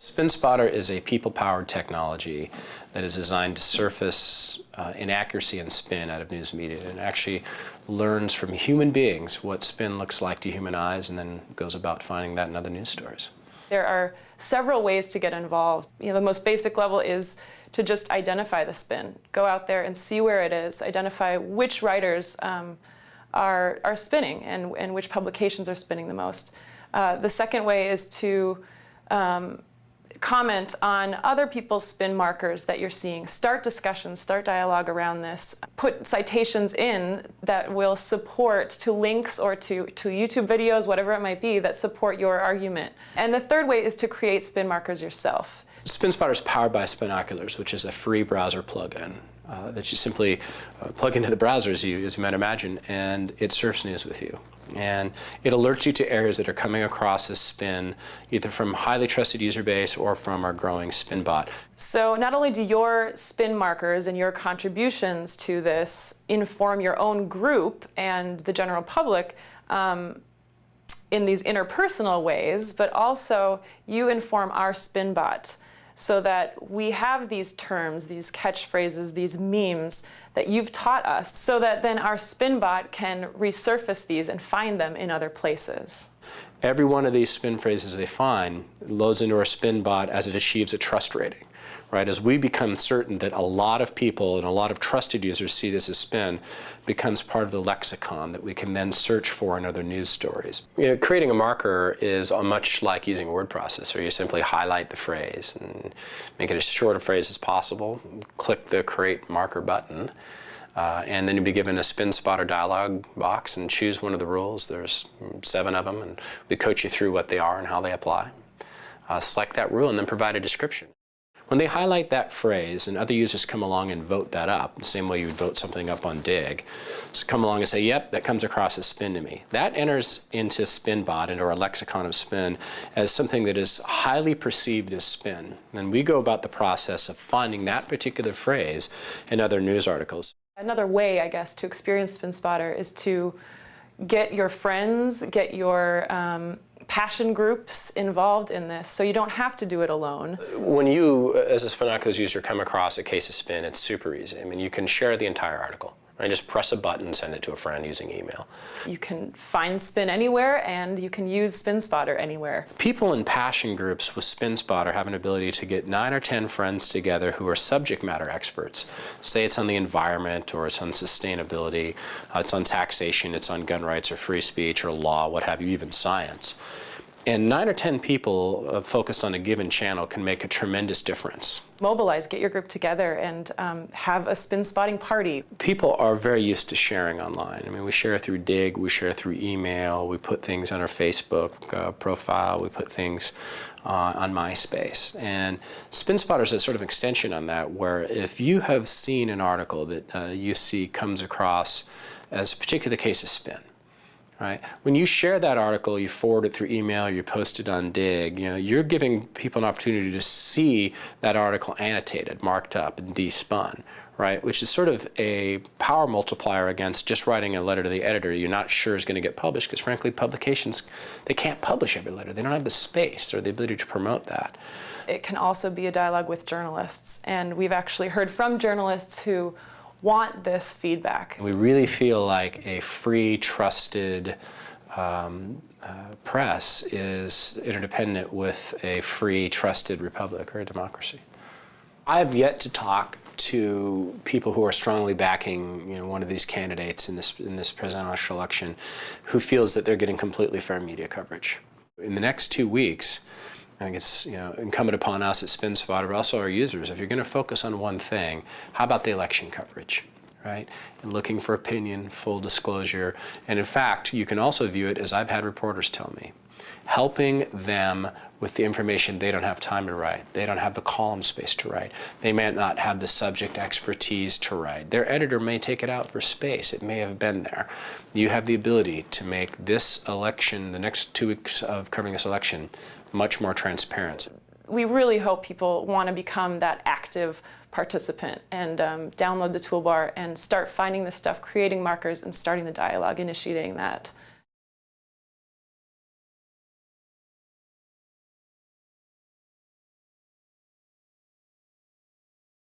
SpinSpotter is a people-powered technology that is designed to surface inaccuracy and spin out of news media, and actually learns from human beings what spin looks like to human eyes, and then goes about finding that in other news stories. There are several ways to get involved. The most basic level is to just identify the spin. Go out there and see where it is, identify which writers are spinning and which publications are spinning the most. The second way is to comment on other people's spin markers that you're seeing. Start discussions, start dialogue around this. Put citations in that will support to links or to YouTube videos, whatever it might be, that support your argument. And the third way is to create spin markers yourself. SpinSpotter is powered by Spinoculars, which is a free browser plugin that you simply plug into the browser, as you might imagine, and it surfs news with you. And it alerts you to areas that are coming across as spin, either from highly trusted user base or from our growing SpinBot. So not only do your spin markers and your contributions to this inform your own group and the general public in these interpersonal ways, but also you inform our SpinBot, so that we have these terms, these catchphrases, these memes that you've taught us, so that then our SpinBot can resurface these and find them in other places. Every one of these spin phrases they find loads into our SpinBot as it achieves a trust rating. Right, as we become certain that a lot of people and a lot of trusted users see this as spin, becomes part of the lexicon that we can then search for in other news stories. Creating a marker is much like using a word processor. You simply highlight the phrase and make it as short a phrase as possible, click the Create Marker button, and then you'll be given a SpinSpotter dialog box and choose one of the rules. There's 7 of them, and we coach you through what they are and how they apply. Select that rule and then provide a description. When they highlight that phrase and other users come along and vote that up, the same way you would vote something up on Dig, so come along and say, yep, that comes across as spin to me. That enters into SpinBot, into our lexicon of spin, as something that is highly perceived as spin. And we go about the process of finding that particular phrase in other news articles. Another way, I guess, to experience SpinSpotter is to get your friends, get your passion groups involved in this, so you don't have to do it alone. When you, as a Spinoculars user, come across a case of spin, it's super easy. I mean, you can share the entire article. Right? Just press a button and send it to a friend using email. You can find spin anywhere, and you can use SpinSpotter anywhere. People in passion groups with SpinSpotter have an ability to get 9 or 10 friends together who are subject matter experts. Say it's on the environment, or it's on sustainability, it's on taxation, it's on gun rights or free speech or law, what have you, even science. And 9 or 10 people focused on a given channel can make a tremendous difference. Mobilize, get your group together, and have a spin spotting party. People are very used to sharing online. I mean, we share through Dig, we share through email, we put things on our Facebook profile, we put things on MySpace. And SpinSpotter is a sort of extension on that, where if you have seen an article that you see comes across as a particular case of spin, right? When you share that article, you forward it through email, you post it on Dig, you're giving people an opportunity to see that article annotated, marked up, and despun, right? Which is sort of a power multiplier against just writing a letter to the editor you're not sure is going to get published, because frankly, publications, they can't publish every letter. They don't have the space or the ability to promote that. It can also be a dialogue with journalists, and we've actually heard from journalists who want this feedback. We really feel like a free, trusted press is interdependent with a free, trusted republic or a democracy. I've yet to talk to people who are strongly backing one of these candidates in this presidential election who feels that they're getting completely fair media coverage. In the next 2 weeks, I think it's incumbent upon us at SpinSpotter, but also our users, if you're going to focus on one thing, how about the election coverage, right? And looking for opinion, full disclosure, and in fact, you can also view it as I've had reporters tell me, helping them with the information they don't have time to write. They don't have the column space to write. They may not have the subject expertise to write. Their editor may take it out for space. It may have been there. You have the ability to make this election, the next 2 weeks of covering this election, much more transparent. We really hope people want to become that active participant and download the toolbar and start finding this stuff, creating markers, and starting the dialogue, initiating that.